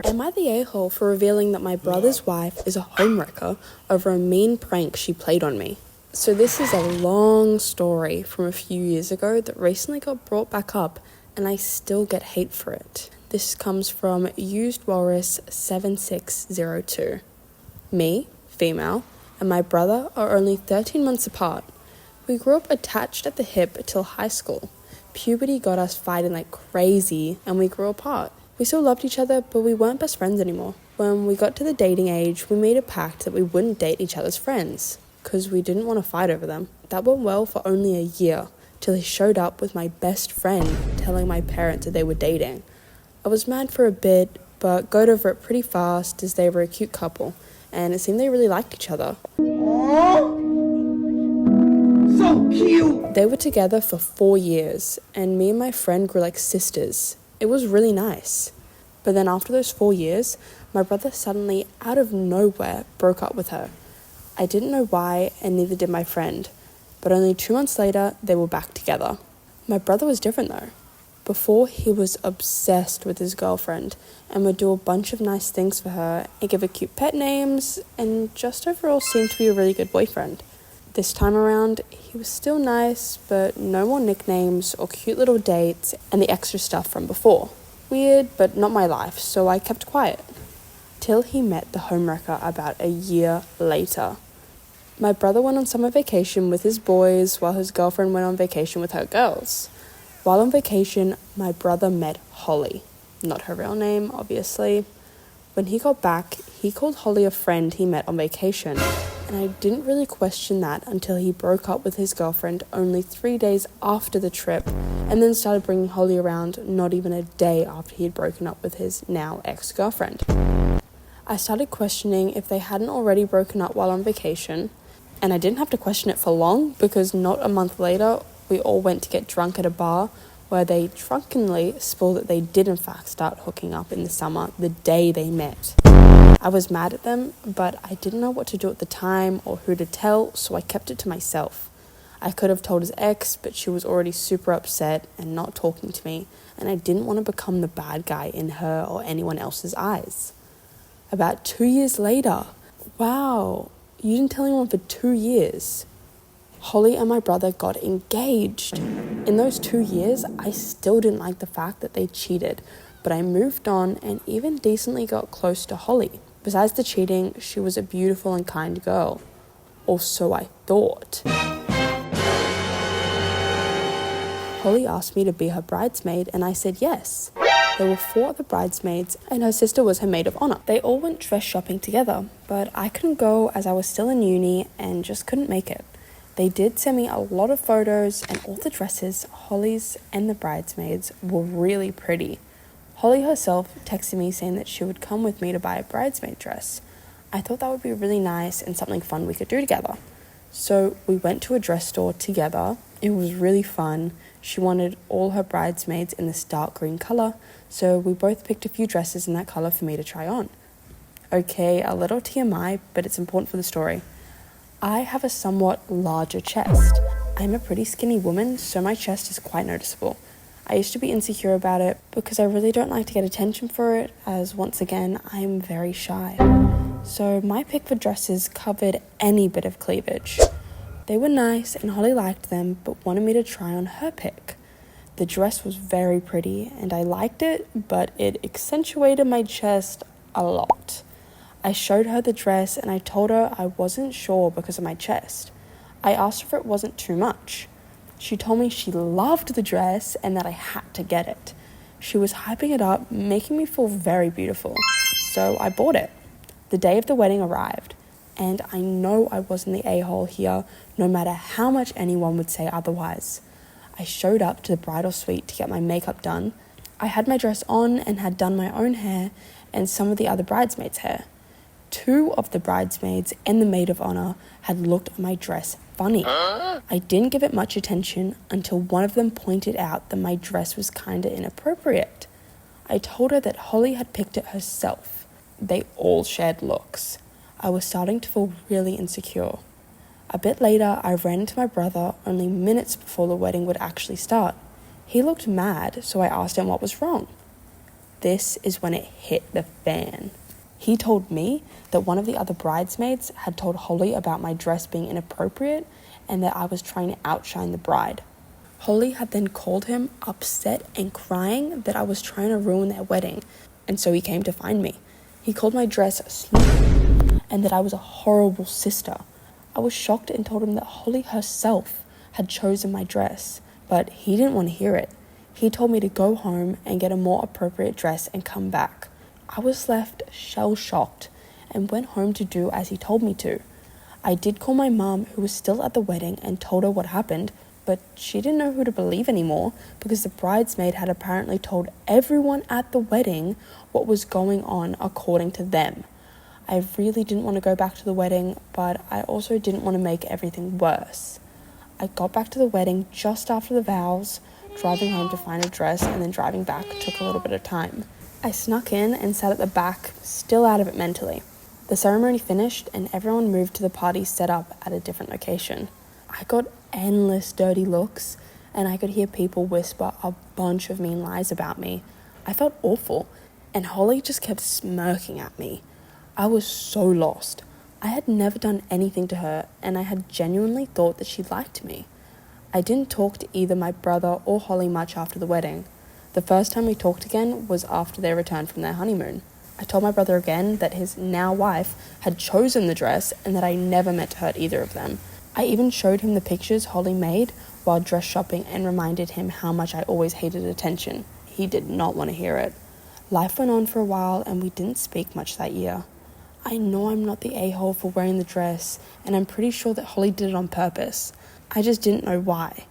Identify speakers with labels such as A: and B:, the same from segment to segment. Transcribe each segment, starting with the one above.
A: Am I the a-hole for revealing that my brother's wife is a homewrecker over a mean prank she played on me? So this is a long story from a few years ago that recently got brought back up, and I still get hate for it. This comes from Used Walrus 7602. Me, female, and my brother are only 13 months apart. We grew up attached at the hip till high school. Puberty got us fighting like crazy, and we grew apart. We still loved each other, but we weren't best friends anymore. When we got to the dating age, we made a pact that we wouldn't date each other's friends, because we didn't want to fight over them. That went well for only a year, till he showed up with my best friend, telling my parents that they were dating. I was mad for a bit, but got over it pretty fast as they were a cute couple, and it seemed they really liked each other.
B: Aww. So cute!
A: They were together for 4 years, and me and my friend grew like sisters. It was really nice. But then after those 4 years, my brother suddenly, out of nowhere, broke up with her. I didn't know why, and neither did my friend. But only 2 months later, they were back together. My brother was different though. Before, he was obsessed with his girlfriend and would do a bunch of nice things for her and give her cute pet names and just overall seemed to be a really good boyfriend. This time around, he was still nice, but no more nicknames or cute little dates and the extra stuff from before. Weird, but not my life, so I kept quiet. Till he met the homewrecker about a year later. My brother went on summer vacation with his boys while his girlfriend went on vacation with her girls. While on vacation, my brother met Holly. Not her real name, obviously. When he got back, he called Holly a friend he met on vacation, and I didn't really question that until he broke up with his girlfriend only 3 days after the trip, and then started bringing Holly around not even a day after he had broken up with his now ex-girlfriend. I started questioning if they hadn't already broken up while on vacation, and I didn't have to question it for long because not a month later, we all went to get drunk at a bar where they drunkenly spilled that they did in fact start hooking up in the summer the day they met. I was mad at them, but I didn't know what to do at the time or who to tell, so I kept it to myself. I could have told his ex, but she was already super upset and not talking to me, and I didn't want to become the bad guy in her or anyone else's eyes. About 2 years later, wow, you didn't tell anyone for 2 years. Holly and my brother got engaged. In those 2 years, I still didn't like the fact that they cheated, but I moved on and even decently got close to Holly. Besides the cheating, she was a beautiful and kind girl. Or so I thought. Holly asked me to be her bridesmaid, and I said yes. There were 4 other bridesmaids, and her sister was her maid of honor. They all went dress shopping together, but I couldn't go as I was still in uni and just couldn't make it. They did send me a lot of photos, and all the dresses, Holly's and the bridesmaids, were really pretty. Holly herself texted me saying that she would come with me to buy a bridesmaid dress. I thought that would be really nice and something fun we could do together. So we went to a dress store together. It was really fun. She wanted all her bridesmaids in this dark green color, so we both picked a few dresses in that color for me to try on. Okay, a little TMI, but it's important for the story. I have a somewhat larger chest. I'm a pretty skinny woman, so my chest is quite noticeable. I used to be insecure about it because I really don't like to get attention for it, as once again, I'm very shy. So my pick for dresses covered any bit of cleavage. They were nice and Holly liked them, but wanted me to try on her pick. The dress was very pretty and I liked it, but it accentuated my chest a lot. I showed her the dress and I told her I wasn't sure because of my chest. I asked her if it wasn't too much. She told me she loved the dress and that I had to get it. She was hyping it up, making me feel very beautiful. So I bought it. The day of the wedding arrived, and I know I wasn't the a-hole here, no matter how much anyone would say otherwise. I showed up to the bridal suite to get my makeup done. I had my dress on and had done my own hair and some of the other bridesmaids' hair. 2 of the bridesmaids and the maid of honor had looked at my dress funny. I didn't give it much attention until one of them pointed out that my dress was kinda inappropriate. I told her that Holly had picked it herself. They all shared looks. I was starting to feel really insecure. A bit later, I ran into my brother only minutes before the wedding would actually start. He looked mad, so I asked him what was wrong. this is when it hit the fan. He told me that one of the other bridesmaids had told Holly about my dress being inappropriate and that I was trying to outshine the bride. Holly had then called him upset and crying that I was trying to ruin their wedding, and so he came to find me. He called my dress stupid and that I was a horrible sister. I was shocked and told him that Holly herself had chosen my dress, but he didn't want to hear it. He told me to go home and get a more appropriate dress and come back. I was left shell-shocked and went home to do as he told me to. I did call my mum, who was still at the wedding, and told her what happened, but she didn't know who to believe anymore because the bridesmaid had apparently told everyone at the wedding what was going on according to them. I really didn't want to go back to the wedding, but I also didn't want to make everything worse. I got back to the wedding just after the vows. Driving home to find a dress and then driving back took a little bit of time. I snuck in and sat at the back, still out of it mentally. The ceremony finished and everyone moved to the party set up at a different location. I got endless dirty looks and I could hear people whisper a bunch of mean lies about me. I felt awful and Holly just kept smirking at me. I was so lost. I had never done anything to her and I had genuinely thought that she liked me. I didn't talk to either my brother or Holly much after the wedding. The first time we talked again was after they returned from their honeymoon. I told my brother again that his now wife had chosen the dress and that I never meant to hurt either of them. I even showed him the pictures Holly made while dress shopping and reminded him how much I always hated attention. He did not want to hear it. Life went on for a while and we didn't speak much that year. I know I'm not the a-hole for wearing the dress and I'm pretty sure that Holly did it on purpose. I just didn't know why.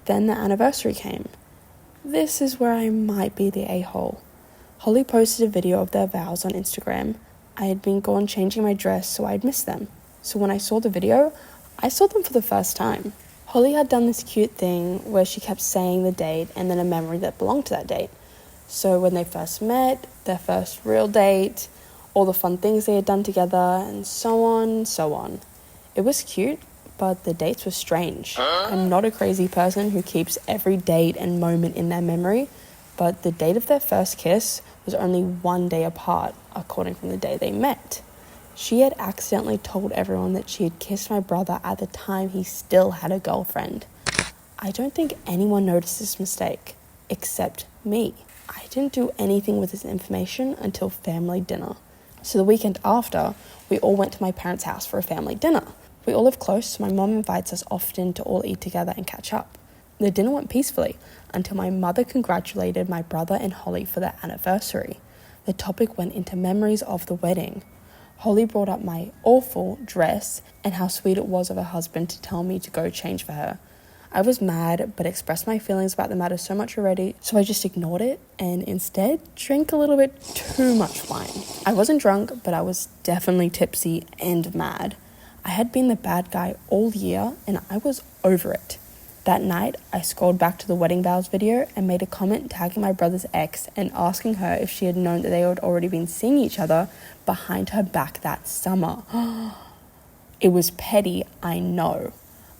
A: Then the anniversary came. This is where I might be the a-hole. Holly posted a video of their vows on Instagram. I had been gone changing my dress, so I'd missed them. So when I saw the video, I saw them for the first time. Holly had done this cute thing where she kept saying the date and then a memory that belonged to that date. So when they first met, their first real date, all the fun things they had done together, and so on, so on. It was cute, but the dates were strange. I'm not a crazy person who keeps every date and moment in their memory, but the date of their first kiss was only 1 day apart, according from the day they met. She had accidentally told everyone that she had kissed my brother at the time he still had a girlfriend. I don't think anyone noticed this mistake, except me. I didn't do anything with this information until family dinner. So the weekend after, we all went to my parents' house for a family dinner. We all live close, so my mom invites us often to all eat together and catch up. The dinner went peacefully until my mother congratulated my brother and Holly for their anniversary. The topic went into memories of the wedding. Holly brought up my awful dress and how sweet it was of her husband to tell me to go change for her. I was mad, but expressed my feelings about the matter so much already, so I just ignored it and instead drank a little bit too much wine. I wasn't drunk, but I was definitely tipsy and mad. I had been the bad guy all year and I was over it. That night, I scrolled back to the wedding vows video and made a comment tagging my brother's ex and asking her if she had known that they had already been seeing each other behind her back that summer. It was petty, I know.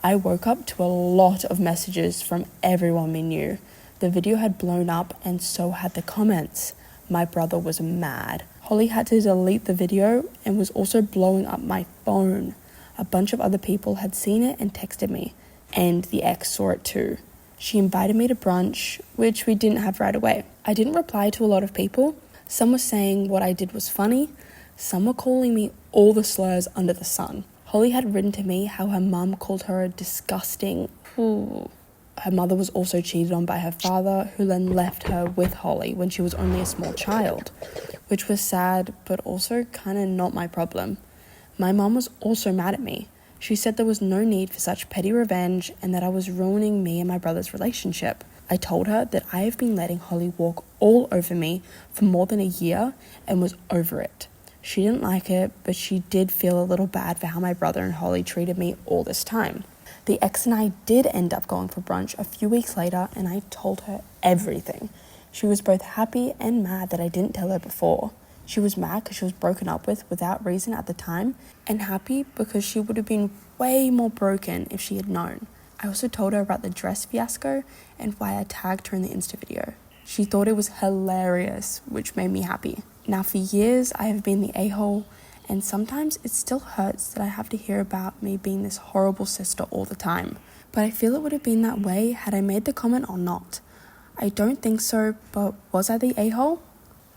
A: I woke up to a lot of messages from everyone we knew. The video had blown up and so had the comments. My brother was mad. Holly had to delete the video and was also blowing up my phone. A bunch of other people had seen it and texted me. And the ex saw it too. She invited me to brunch, which we didn't have right away. I didn't reply to a lot of people. Some were saying what I did was funny. Some were calling me all the slurs under the sun. Holly had written to me how her mum called her a disgusting... Her mother was also cheated on by her father, who then left her with Holly when she was only a small child, which was sad, but also kind of not my problem. My mum was also mad at me. She said there was no need for such petty revenge and that I was ruining me and my brother's relationship. I told her that I have been letting Holly walk all over me for more than a year and was over it. She didn't like it, but she did feel a little bad for how my brother and Holly treated me all this time. The ex and I did end up going for brunch a few weeks later and I told her everything. She was both happy and mad that I didn't tell her before. She was mad because she was broken up with without reason at the time, and happy because she would have been way more broken if she had known. I also told her about the dress fiasco and why I tagged her in the Insta video. She thought it was hilarious, which made me happy. Now, for years, I have been the a-hole, and sometimes it still hurts that I have to hear about me being this horrible sister all the time. But I feel it would have been that way had I made the comment or not. I don't think so, but was I the a-hole?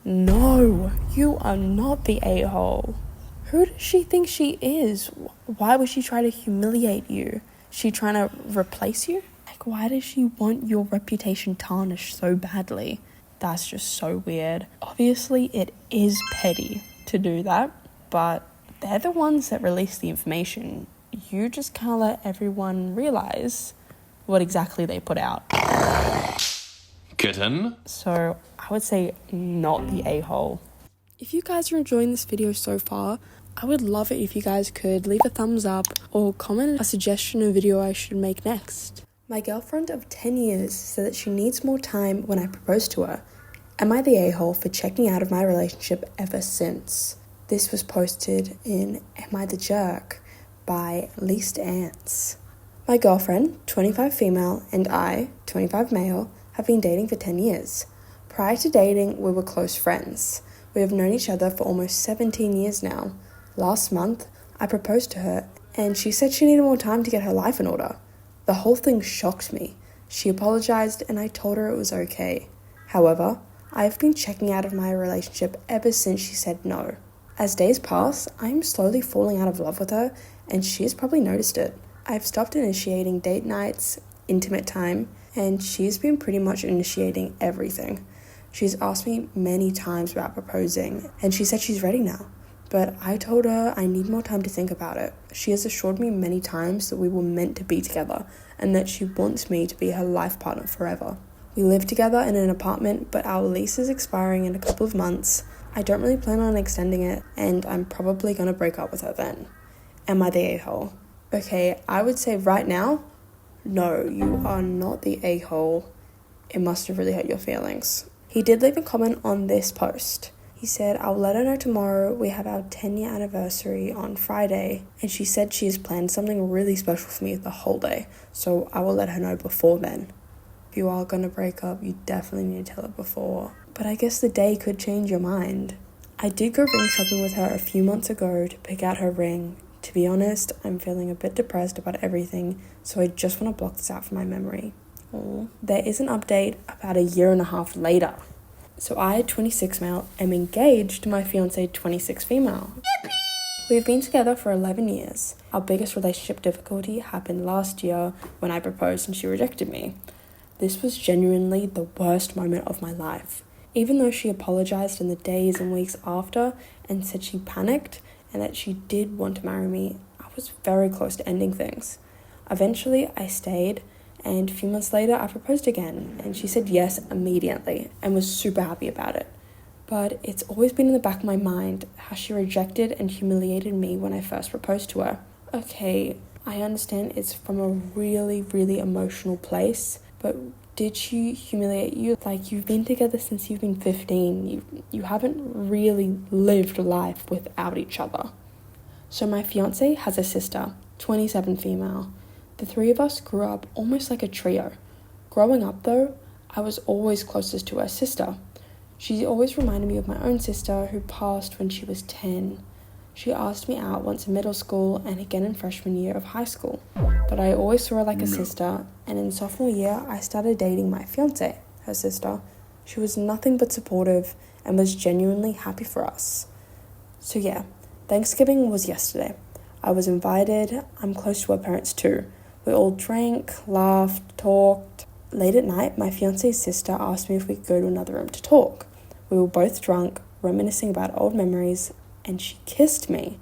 A: No, you are not the a-hole. Who does she think she is? Why would she try to humiliate you? She trying to replace you? Like, why does she want your reputation tarnished so badly? That's just so weird. Obviously, it is petty to do that, but they're the ones that release the information. You just can't let everyone realize what exactly they put out.
C: Kitten?
A: So I would say not the a-hole. If you guys are enjoying this video so far, I would love it if you guys could leave a thumbs up or comment a suggestion of video I should make next. My girlfriend of 10 years said that she needs more time when I propose to her. Am I the a-hole for checking out of my relationship ever since? This was posted in Am I the Jerk by Least Ants. My girlfriend, 25 female, and I, 25 male, have been dating for 10 years. Prior to dating, we were close friends. We have known each other for almost 17 years now. Last month, I proposed to her, and she said she needed more time to get her life in order. The whole thing shocked me. She apologized, and I told her it was okay. However, I have been checking out of my relationship ever since she said no. As days pass, I am slowly falling out of love with her, and she has probably noticed it. I've stopped initiating date nights, intimate time, and she's been pretty much initiating everything. She's asked me many times about proposing, and she said she's ready now. But I told her I need more time to think about it. She has assured me many times that we were meant to be together, and that she wants me to be her life partner forever. We live together in an apartment, but our lease is expiring in a couple of months. I don't really plan on extending it, and I'm probably going to break up with her then. Am I the a-hole? Okay, I would say right now, no, you are not the a-hole. It must have really hurt your feelings. He did leave a comment on this post. He said, I'll let her know tomorrow. We have our 10-year anniversary on Friday, and she said she has planned something really special for me the whole day, so I will let her know before then. If you are going to break up, you definitely need to tell her before. But I guess the day could change your mind. I did go ring shopping with her a few months ago to pick out her ring. To be honest, I'm feeling a bit depressed about everything, so I just want to block this out from my memory. There is an update about a year and a half later. So I, 26 male, am engaged to my fiancé, 26 female. Yippee! We've been together for 11 years. Our biggest relationship difficulty happened last year when I proposed and she rejected me. This was genuinely the worst moment of my life. Even though she apologized in the days and weeks after and said she panicked and that she did want to marry me, I was very close to ending things. Eventually, I stayed, and a few months later, I proposed again, and she said yes immediately and was super happy about it. But it's always been in the back of my mind how she rejected and humiliated me when I first proposed to her. Okay, I understand it's from a really, really emotional place, but did she humiliate you? Like, you've been together since you've been 15. You haven't really lived life without each other. So my fiancé has a sister, 27 female. The three of us grew up almost like a trio. Growing up though, I was always closest to her sister. She always reminded me of my own sister who passed when she was 10. She asked me out once in middle school and again in freshman year of high school. But I always saw her like a sister, and in sophomore year I started dating my fiancé, her sister. She was nothing but supportive and was genuinely happy for us. So yeah, Thanksgiving was yesterday. I was invited. I'm close to her parents too. We all drank, laughed, talked. Late at night, my fiancé's sister asked me if we could go to another room to talk. We were both drunk, reminiscing about old memories, and she kissed me.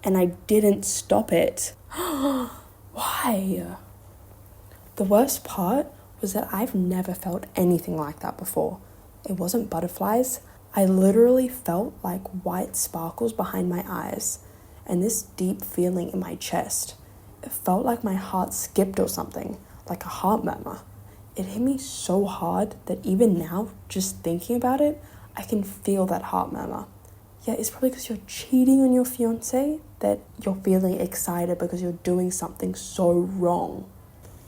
A: And I didn't stop it. Why? The worst part was that I've never felt anything like that before. It wasn't butterflies. I literally felt like white sparkles behind my eyes and this deep feeling in my chest. It felt like my heart skipped or something, like a heart murmur. It hit me so hard that even now, just thinking about it, I can feel that heart murmur. Yeah, it's probably because you're cheating on your fiancé that you're feeling excited because you're doing something so wrong.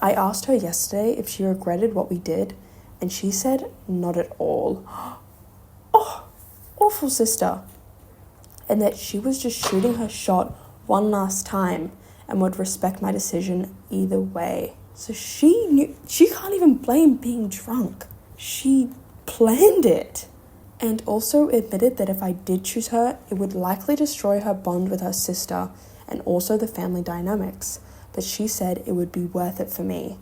A: I asked her yesterday if she regretted what we did, And she said, not at all. Oh, awful sister. And that she was just shooting her shot one last time and would respect my decision either way. So she knew, she can't even blame being drunk. She planned it. And also admitted that if I did choose her, it would likely destroy her bond with her sister and also the family dynamics. But she said it would be worth it for me.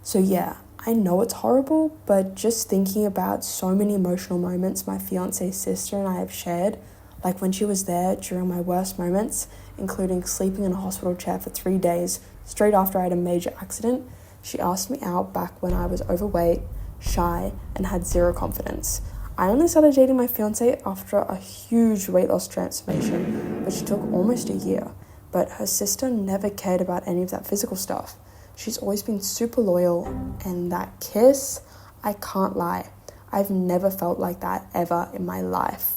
A: So yeah, I know it's horrible, but just thinking about so many emotional moments my fiance's sister and I have shared, like when she was there during my worst moments, including sleeping in a hospital chair for 3 days straight after I had a major accident. She asked me out back when I was overweight, shy, and had zero confidence. I only started dating my fiance after a huge weight loss transformation, which took almost a year. But her sister never cared about any of that physical stuff. She's always been super loyal, and that kiss, I can't lie, I've never felt like that ever in my life.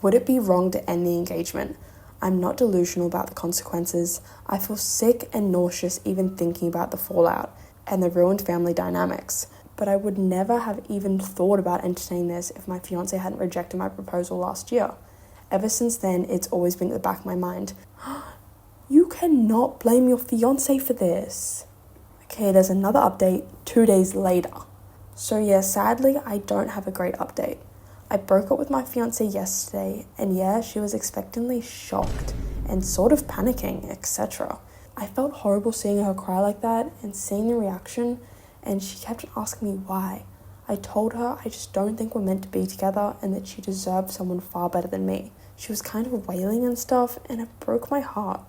A: Would it be wrong to end the engagement? I'm not delusional about the consequences. I feel sick and nauseous even thinking about the fallout and the ruined family dynamics. But I would never have even thought about entertaining this if my fiance hadn't rejected my proposal last year. Ever since then, it's always been at the back of my mind. You cannot blame your fiance for this. Okay, there's another update 2 days later. So yeah, sadly, I don't have a great update. I broke up with my fiance yesterday, and yeah, she was expectantly shocked and sort of panicking, etc. I felt horrible seeing her cry like that and seeing the reaction, and she kept asking me why. I told her I just don't think we're meant to be together and that she deserved someone far better than me. She was kind of wailing and stuff, and it broke my heart.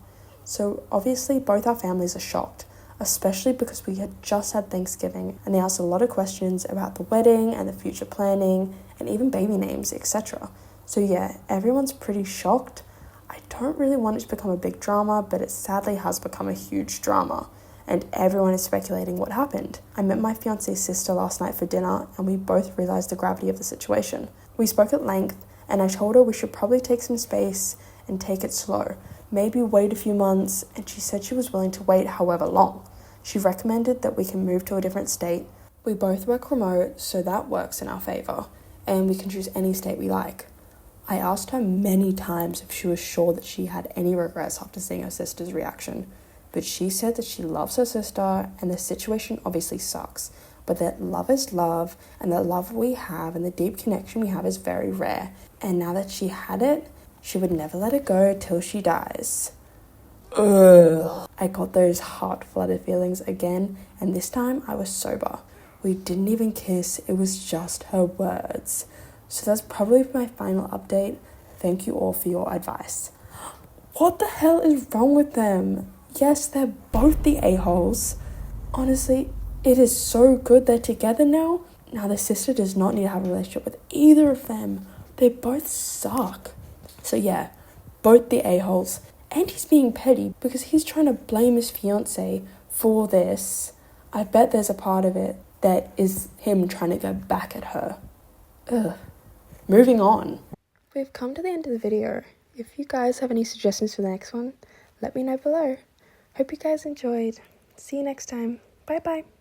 A: So obviously both our families are shocked, especially because we had just had Thanksgiving and they asked a lot of questions about the wedding and the future planning and even baby names, etc. So yeah, everyone's pretty shocked. I don't really want it to become a big drama, but it sadly has become a huge drama, and everyone is speculating what happened. I met my fiance's sister last night for dinner, and we both realized the gravity of the situation. We spoke at length, and I told her we should probably take some space and take it slow, maybe wait a few months, and she said she was willing to wait however long. She recommended that we can move to a different state. We both work remote, so that works in our favor, and we can choose any state we like. I asked her many times if she was sure that she had any regrets after seeing her sister's reaction, but she said that she loves her sister and the situation obviously sucks, but that love is love, and the love we have and the deep connection we have is very rare, and now that she had it, she would never let it go till she dies. Ugh. I got those heart-flooded feelings again, and this time I was sober. We didn't even kiss, it was just her words. So that's probably my final update. Thank you all for your advice. What the hell is wrong with them? Yes, they're both the a-holes. Honestly, it is so good they're together now. Now the sister does not need to have a relationship with either of them. They both suck. So yeah, both the a-holes. And he's being petty because he's trying to blame his fiancée for this. I bet there's a part of it that is him trying to go back at her. Ugh. Moving on. We've come to the end of the video. If you guys have any suggestions for the next one, let me know below. Hope you guys enjoyed. See you next time. Bye bye.